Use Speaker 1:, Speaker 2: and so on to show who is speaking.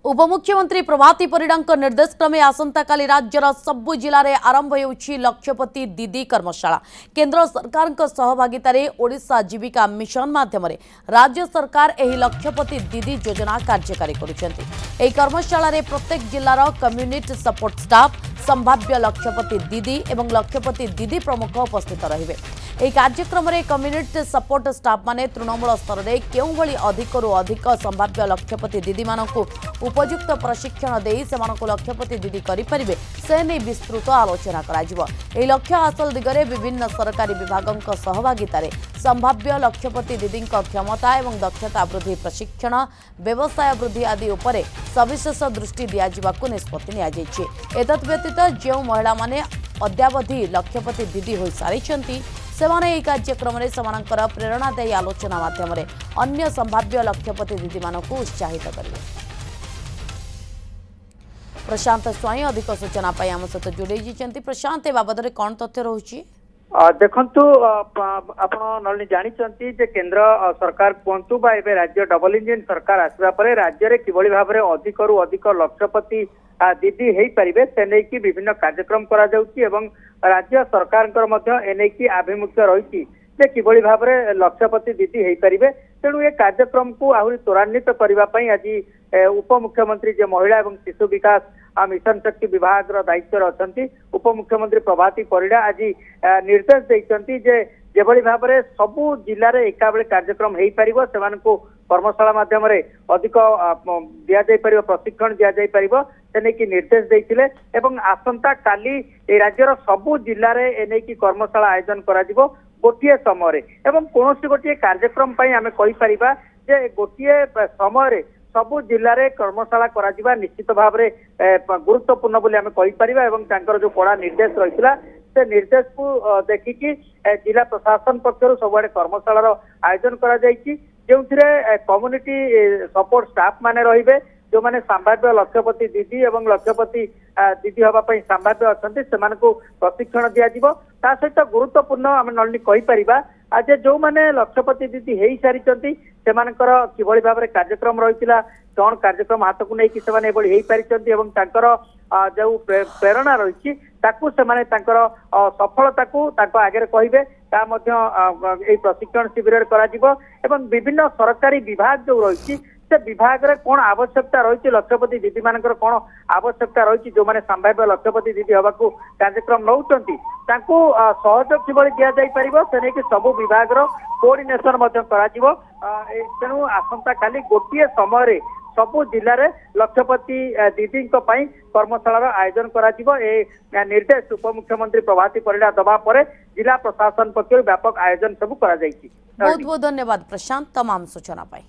Speaker 1: उपमुख्यमंत्री प्रभाती परिडा निर्देश क्रमे आसंता काली राज्यर सबु जिले में आरंभ होउछि लक्षपति दीदी कर्मशाला। केंद्र सरकार सहभागितार ओडिशा जीविका मिशन माध्यम राज्य सरकार एही लक्षपति दीदी योजना कार्यकारी करुछन्ति। कर्मशाला प्रत्येक जिलार कम्युनिटी सपोर्ट स्टाफ संभाव्य लक्षपति दीदी एवं लक्षपति दीदी प्रमुख उपस्थित रहिबे। ଏହି କାର୍ଯ୍ୟକ୍ରମରେ କମ୍ୟୁନିଟି ସପୋର୍ଟ ଷ୍ଟାଫ୍ ମାନେ ତୃଣମୂଳ ସ୍ତରରେ କେଉଁଭଳି ଅଧିକରୁ ଅଧିକ ସମ୍ଭାବ୍ୟ ଲକ୍ଷପତି ଦିଦିମାନଙ୍କୁ ଉପଯୁକ୍ତ ପ୍ରଶିକ୍ଷଣ ଦେଇ ସେମାନଙ୍କୁ ଲକ୍ଷପତି ଦିଦି କରିପାରିବେ ସେ ନେଇ ବିସ୍ତୃତ ଆଲୋଚନା କରାଯିବ। ଏହି ଲକ୍ଷ୍ୟ ହାସଲ ଦିଗରେ ବିଭିନ୍ନ ସରକାରୀ ବିଭାଗଙ୍କ ସହଭାଗିତାରେ ସମ୍ଭାବ୍ୟ ଲକ୍ଷପତି ଦିଦିଙ୍କ କ୍ଷମତା ଏବଂ ଦକ୍ଷତା ବୃଦ୍ଧି ପ୍ରଶିକ୍ଷଣ ବ୍ୟବସାୟ ବୃଦ୍ଧି ଆଦି ଉପରେ ସବିଶେଷ ଦୃଷ୍ଟି ଦିଆଯିବାକୁ ନିଷ୍ପତ୍ତି ନିଆଯାଇଛି। ଏତଦ୍ ବ୍ୟତୀତ ଯେଉଁ ମହିଳାମାନେ ଅଦ୍ୟାବଧି ଲକ୍ଷପତି ଦିଦି ହୋଇସାରିଛନ୍ତି सेमाने ଏହି କାର୍ଯ୍ୟକ୍ରମରେ ସେମାନଙ୍କର ପ୍ରେରଣାଦାୟୀ ଆଲୋଚନା ମାଧ୍ୟମରେ ଅନ୍ୟ ସମ୍ଭାବ୍ୟ ଲକ୍ଷପତି ଦିଦିମାନଙ୍କୁ ଉତ୍ସାହିତ କରିବେ। प्रशांत स्वाई अधिक सूचना पाई आम सहित जोड़ी प्रशांत ए बाबद कौन तथ्य रहुछि
Speaker 2: देखंतु आपण नलिनी जानिचंती जे केंद्र सरकार कोंतु बा एबे राज्य डबल इंजिन सरकार आसबा परे राज्य रे किबळी भाबरे अधिक रु अधिक लक्षपति दीदी हेई परिबे तेनै की विभिन्न कार्यक्रम करा जाउची एवं राज्य सरकार मध्य एनै की आभिमुख्य रहिछि जे किबळी भाबरे लक्षपति दीदी हेई परिबे। तेणु ए कार्यक्रम को आहुरी त्वरान्वित करबा पई आज उपमुख्यमंत्री जे महिला एवं शिशु विकास मिशन शक्ति विभाग दायित्व अच्छी उपमुख्यमंत्री प्रभाती परिडा आज निर्देश देइछंती जे जेभली भाबरे सबु जिल्ला रे एका बेले कार्यक्रम हेई परिबो सेमानकु कर्मशाला माध्यम अधिक दिया जाय परिबो प्रशिक्षण दिया जाय परिबो तेने की निर्देश देइथिले एवं आसंता काली ए राज्यर सबु जिल्ला रे एने की कर्मशाला आयोजन करा जिवो गोटिए समय एवं कोनोसी गोटिए कार्यक्रम पई आमे कहि परिबा जे गोटिए समय सबु जिल्ला रे कर्मशाला करा जिबा निश्चित भाव रे गुरुत्वपूर्ण बोली आमे कहि परिबा एवं तांकर जो कड़ा निर्देश रहितला से निर्देश को देखिकी जिला प्रशासन पक्षर सबुआडे कर्मशाला आयोजन करा जायछि जोंथिरे कम्युनिटी सपोर्ट स्टाफ माने रहिबे जो माने संभाव्य लक्षपति दीदी एवं लक्षपति दीदी हवा पई संभाव्य अछंती सेमानकु प्रशिक्षण दिया जिवो। ता सहित गुरुत्वपूर्ण आमे नलिनी कहि परिबा आज जो माने लक्षपति दीदी हेई सारिचंती सेमानकर किभଳି भाबरे कार्यक्रम रहितिला कौन कार्यक्रम हाथ को लेकिन से हेई पारिचंती एवं तांकर जो प्रेरणा रही ताकू से सफलता को आगे कहे ता प्रशिक्षण शिविर कर विभिन्न सरकारी विभाग जो रही से विभाग रे कौन आवश्यकता रही लक्षपति दीदी मानकर कौन आवश्यकता रही जो मैंने संभाव्य लक्षपति दीदी हवा को कार्यक्रम नौकरी सहयोग किभଳି दिया जाय परिबो से नहीं सबु विभाग रो कोऑर्डिनेशन तेणु आसंता काली गोटे समय सबु जिले में लक्षपति दीदी कर्मशाला आयोजन करा निर्देश उपमुख्यमंत्री प्रभाती परिडा दबा पर जिला प्रशासन पक्षर व्यापक आयोजन सब करा।
Speaker 1: बहुत बहुत धन्यवाद प्रशांत तमाम सूचना पाई।